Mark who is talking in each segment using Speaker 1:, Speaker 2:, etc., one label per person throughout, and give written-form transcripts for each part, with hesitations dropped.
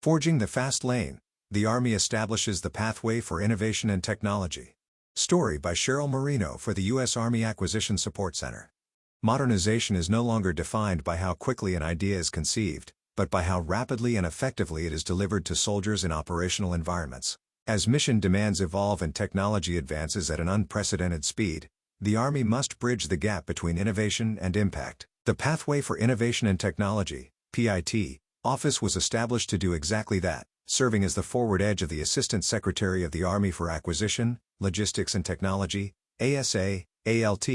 Speaker 1: Forging the fast lane, the Army establishes the pathway for innovation and technology. Story by Cheryl Marino for the U.S. Army Acquisition Support Center. Modernization is no longer defined by how quickly an idea is conceived, but by how rapidly and effectively it is delivered to soldiers in operational environments. As mission demands evolve and technology advances at an unprecedented speed, the Army must bridge the gap between innovation and impact. The Pathway for Innovation and Technology (PIT) office was established to do exactly that, serving as the forward edge of the Assistant Secretary of the Army for Acquisition, Logistics and Technology (ASA, ALT),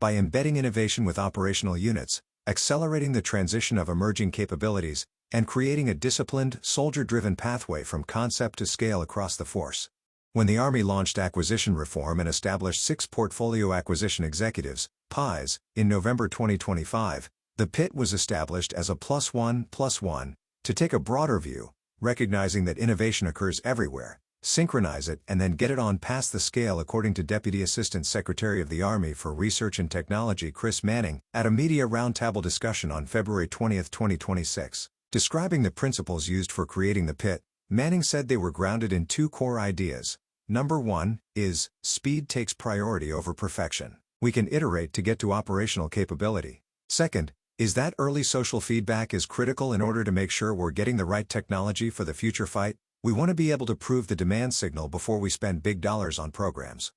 Speaker 1: by embedding innovation with operational units, accelerating the transition of emerging capabilities, and creating a disciplined, soldier-driven pathway from concept to scale across the force. When the Army launched acquisition reform and established 6 Portfolio Acquisition Executives, PIs, in November 2025, the PIT was established as a +1+1, to take a broader view, recognizing that innovation occurs everywhere, synchronize it and then get it on past the scale, according to Deputy Assistant Secretary of the Army for Research and Technology Chris Manning, at a media roundtable discussion on February 20, 2026. Describing the principles used for creating the PIT, Manning said they were grounded in 2 core ideas. Number 1 is, speed takes priority over perfection. We can iterate to get to operational capability. Second, is that early social feedback is critical in order to make sure we're getting the right technology for the future fight. We want to be able to prove the demand signal before we spend big dollars on programs.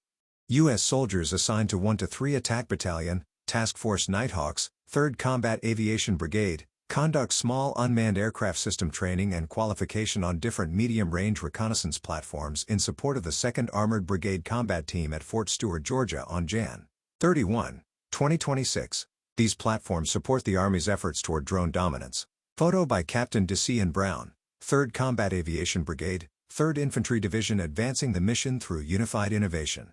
Speaker 1: U.S. soldiers assigned to 1 to 3 Attack Battalion, Task Force Nighthawks, 3rd Combat Aviation Brigade, conduct small unmanned aircraft system training and qualification on different medium-range reconnaissance platforms in support of the 2nd Armored Brigade Combat Team at Fort Stewart, Georgia on Jan. 31, 2026. These platforms support the Army's efforts toward drone dominance. Photo by Captain DeCian Brown, 3rd Combat Aviation Brigade, 3rd Infantry Division, advancing the mission through unified innovation.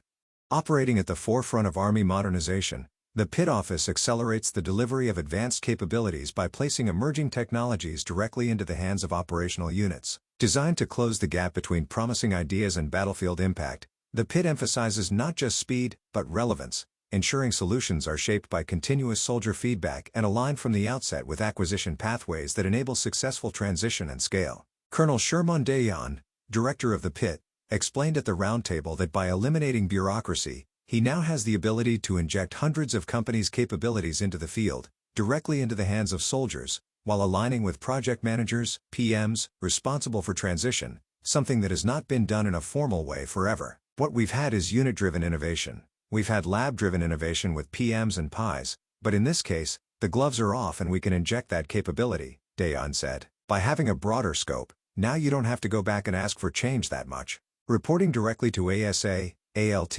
Speaker 1: Operating at the forefront of Army modernization, the PIT office accelerates the delivery of advanced capabilities by placing emerging technologies directly into the hands of operational units. Designed to close the gap between promising ideas and battlefield impact, the PIT emphasizes not just speed, but relevance, ensuring solutions are shaped by continuous soldier feedback and aligned from the outset with acquisition pathways that enable successful transition and scale. Colonel Sherman Dayan, director of the PIT, explained at the roundtable that by eliminating bureaucracy, he now has the ability to inject hundreds of companies' capabilities into the field, directly into the hands of soldiers, while aligning with project managers, PMs, responsible for transition, something that has not been done in a formal way forever. What we've had is unit-driven innovation. We've had lab-driven innovation with PMs and PIs, but in this case, the gloves are off and we can inject that capability, Dayan said. By having a broader scope, now you don't have to go back and ask for change that much. Reporting directly to ASA, ALT,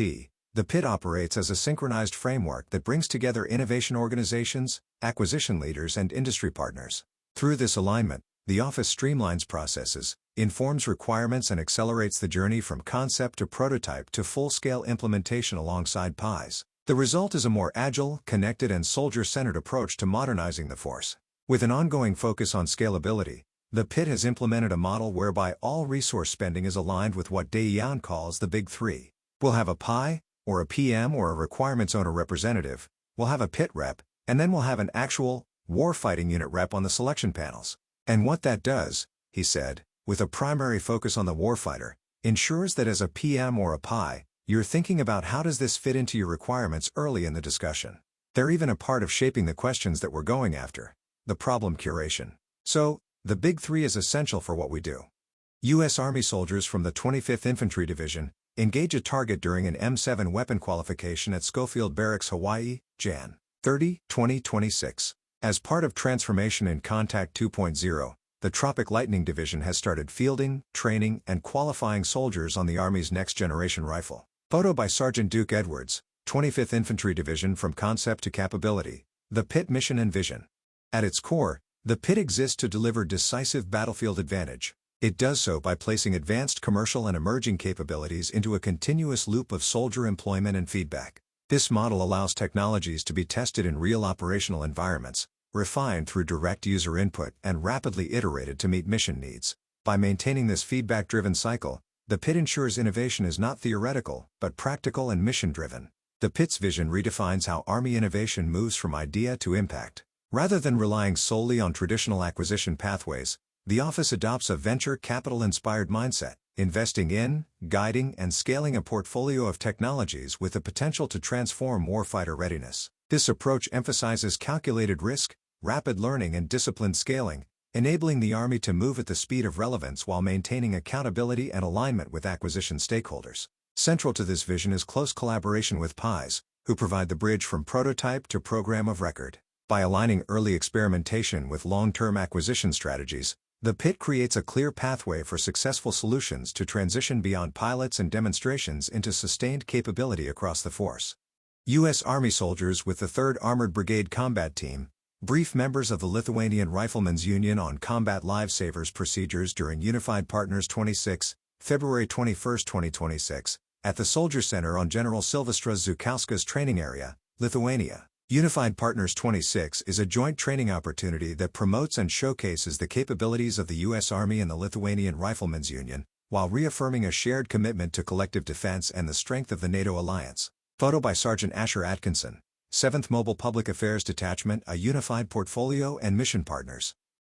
Speaker 1: the PIT operates as a synchronized framework that brings together innovation organizations, acquisition leaders and industry partners. Through this alignment, the office streamlines processes, informs requirements and accelerates the journey from concept to prototype to full-scale implementation alongside PIs. The result is a more agile, connected and soldier-centered approach to modernizing the force. With an ongoing focus on scalability, the PIT has implemented a model whereby all resource spending is aligned with what Dayan calls the Big Three. We'll have a PI, or a PM or a requirements owner representative, we'll have a PIT rep, and then we'll have an actual, warfighting unit rep on the selection panels. And what that does, he said, with a primary focus on the warfighter, ensures that as a PM or a PI, you're thinking about how does this fit into your requirements early in the discussion. They're even a part of shaping the questions that we're going after, the problem curation. So, the Big Three is essential for what we do. U.S. Army soldiers from the 25th Infantry Division engage a target during an M7 weapon qualification at Schofield Barracks, Hawaii, Jan. 30, 2026. As part of Transformation in Contact 2.0, the Tropic Lightning Division has started fielding, training, and qualifying soldiers on the Army's next-generation rifle. Photo by Sergeant Duke Edwards, 25th Infantry Division. From concept to capability, the PIT mission and vision. At its core, the PIT exists to deliver decisive battlefield advantage. It does so by placing advanced commercial and emerging capabilities into a continuous loop of soldier employment and feedback. This model allows technologies to be tested in real operational environments, refined through direct user input and rapidly iterated to meet mission needs. By maintaining this feedback-driven cycle, the PIT ensures innovation is not theoretical, but practical and mission-driven. The PIT's vision redefines how Army innovation moves from idea to impact. Rather than relying solely on traditional acquisition pathways, The office adopts a venture capital-inspired mindset, investing in, guiding, and scaling a portfolio of technologies with the potential to transform warfighter readiness. This approach emphasizes calculated risk, rapid learning, and disciplined scaling, enabling the Army to move at the speed of relevance while maintaining accountability and alignment with acquisition stakeholders. Central to this vision is close collaboration with PIs, who provide the bridge from prototype to program of record. By aligning early experimentation with long-term acquisition strategies, the PIT creates a clear pathway for successful solutions to transition beyond pilots and demonstrations into sustained capability across the force. U.S. Army soldiers with the 3rd Armored Brigade Combat Team brief members of the Lithuanian Riflemen's Union on combat lifesavers procedures during Unified Partners 26, February 21, 2026, at the Soldier Center on General Silvestras Zukauskas Training Area, Lithuania. Unified Partners 26 is a joint training opportunity that promotes and showcases the capabilities of the U.S. Army and the Lithuanian Riflemen's Union, while reaffirming a shared commitment to collective defense and the strength of the NATO alliance. Photo by Sergeant Asher Atkinson, 7th Mobile Public Affairs Detachment, a unified portfolio and mission partners.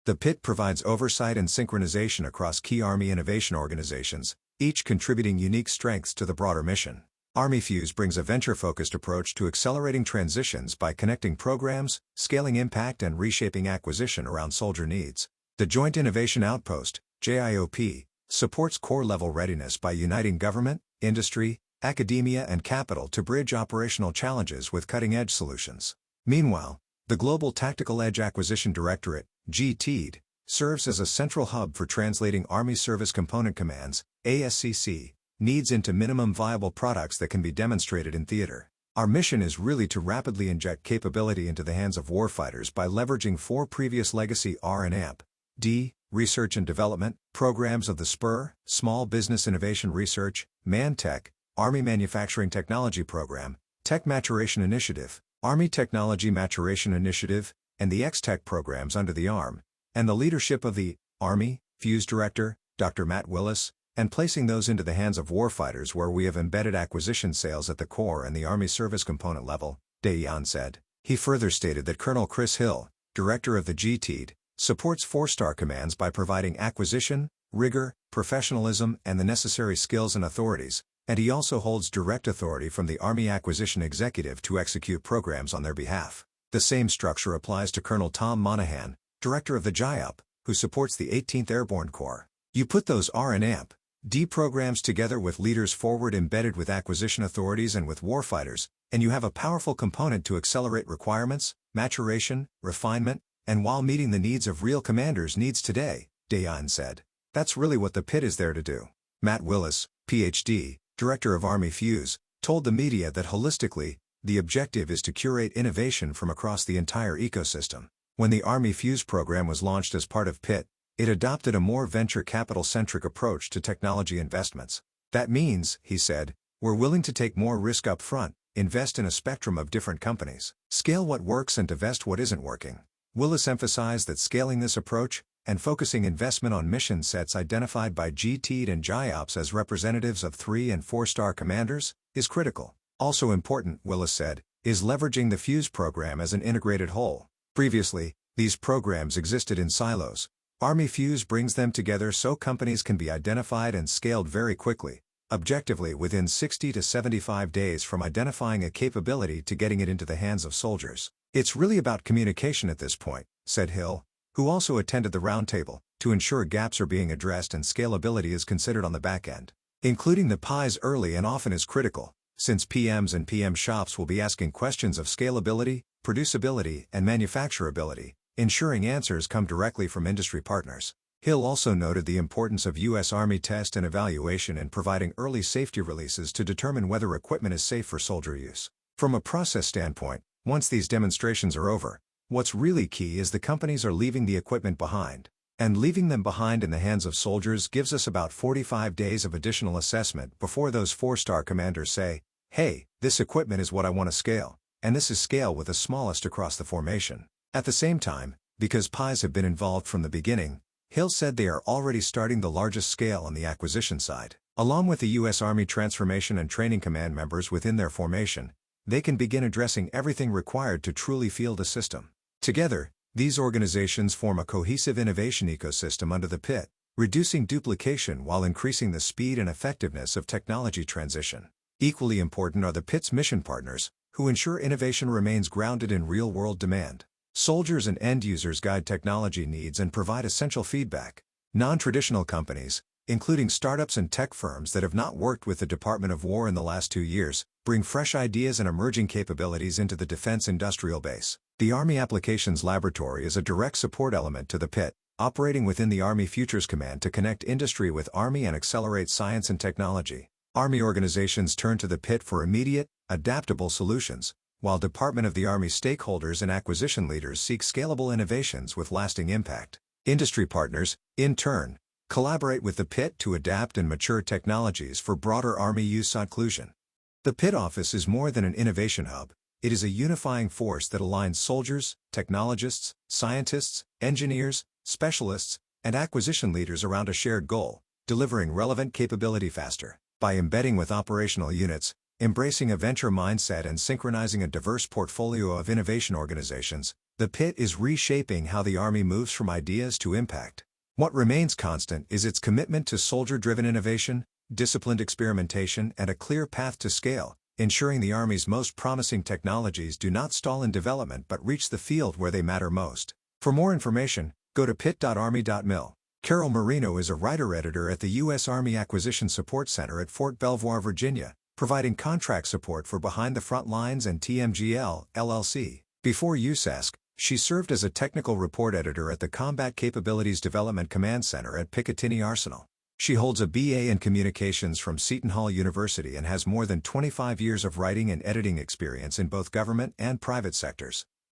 Speaker 1: The PIT provides oversight and synchronization across key Army innovation organizations, each contributing unique strengths to the broader mission. Army Fuse brings a venture-focused approach to accelerating transitions by connecting programs, scaling impact, and reshaping acquisition around soldier needs. The Joint Innovation Outpost, JIOP, supports core-level readiness by uniting government, industry, academia, and capital to bridge operational challenges with cutting-edge solutions. Meanwhile, the Global Tactical Edge Acquisition Directorate, GTED, serves as a central hub for translating Army Service Component Command's, ASCC, needs into minimum viable products that can be demonstrated in theater. Our mission is really to rapidly inject capability into the hands of warfighters by leveraging 4 previous legacy R&D, research and development, programs of the SPUR, Small Business Innovation Research, ManTech, Army Manufacturing Technology Program, Tech Maturation Initiative, Army Technology Maturation Initiative, and the X-Tech programs under the ARM, and the leadership of the Army Fuse Director, Dr. Matt Willis, and placing those into the hands of warfighters where we have embedded acquisition sales at the core and the Army service component level, Dayan said. He further stated that Colonel Chris Hill, director of the GTED, supports 4-star commands by providing acquisition, rigor, professionalism, and the necessary skills and authorities, and he also holds direct authority from the Army Acquisition Executive to execute programs on their behalf. The same structure applies to Colonel Tom Monahan, director of the JIOP, who supports the 18th Airborne Corps. You put those R&D programs together with leaders forward embedded with acquisition authorities and with warfighters, and you have a powerful component to accelerate requirements, maturation, refinement, and while meeting the needs of real commanders' needs today, Dayan said. That's really what the PIT is there to do. Matt Willis, Ph.D., Director of Army Fuse, told the media that holistically, the objective is to curate innovation from across the entire ecosystem. When the Army Fuse program was launched as part of PIT, it adopted a more venture capital-centric approach to technology investments. That means, he said, we're willing to take more risk up front, invest in a spectrum of different companies, scale what works and divest what isn't working. Willis emphasized that scaling this approach, and focusing investment on mission sets identified by GTED and JIOPS as representatives of 3- and 4-star commanders, is critical. Also important, Willis said, is leveraging the Fuse program as an integrated whole. Previously, these programs existed in silos. Army Fuse brings them together so companies can be identified and scaled very quickly, objectively within 60 to 75 days from identifying a capability to getting it into the hands of soldiers. It's really about communication at this point, said Hill, who also attended the roundtable, to ensure gaps are being addressed and scalability is considered on the back end. Including the PIs early and often is critical, since PMs and PM shops will be asking questions of scalability, producibility, and manufacturability, ensuring answers come directly from industry partners. Hill also noted the importance of U.S. Army test and evaluation in providing early safety releases to determine whether equipment is safe for soldier use. From a process standpoint, once these demonstrations are over, what's really key is the companies are leaving the equipment behind. And leaving them behind in the hands of soldiers gives us about 45 days of additional assessment before those 4-star commanders say, hey, this equipment is what I want to scale, and this is scale with the smallest across the formation. At the same time, because PIs have been involved from the beginning, Hill said they are already starting the largest scale on the acquisition side. Along with the U.S. Army Transformation and Training Command members within their formation, they can begin addressing everything required to truly field a system. Together, These organizations form a cohesive innovation ecosystem under the PIT, reducing duplication while increasing the speed and effectiveness of technology transition. Equally important are the PIT's mission partners, who ensure innovation remains grounded in real-world demand. Soldiers and end users guide technology needs and provide essential feedback. Non-traditional companies, including startups and tech firms that have not worked with the Department of War in the last 2 years, bring fresh ideas and emerging capabilities into the defense industrial base. The Army Applications Laboratory is a direct support element to the PIT, operating within the Army Futures Command to connect industry with Army and accelerate science and technology. Army organizations turn to the PIT for immediate, adaptable solutions, while Department of the Army stakeholders and acquisition leaders seek scalable innovations with lasting impact. Industry partners, in turn, collaborate with the PIT to adapt and mature technologies for broader Army use inclusion. The PIT office is more than an innovation hub. It is a unifying force that aligns soldiers, technologists, scientists, engineers, specialists, and acquisition leaders around a shared goal, delivering relevant capability faster. By embedding with operational units, embracing a venture mindset and synchronizing a diverse portfolio of innovation organizations, the PIT is reshaping how the Army moves from ideas to impact. What remains constant is its commitment to soldier-driven innovation, disciplined experimentation, and a clear path to scale, ensuring the Army's most promising technologies do not stall in development but reach the field where they matter most. For more information, go to pit.army.mil. Carol Marino is a writer-editor at the U.S. Army Acquisition Support Center at Fort Belvoir, Virginia, providing contract support for Behind the Frontlines and TMGL, LLC. Before USASC, she served as a technical report editor at the Combat Capabilities Development Command Center at Picatinny Arsenal. She holds a BA in Communications from Seton Hall University and has more than 25 years of writing and editing experience in both government and private sectors.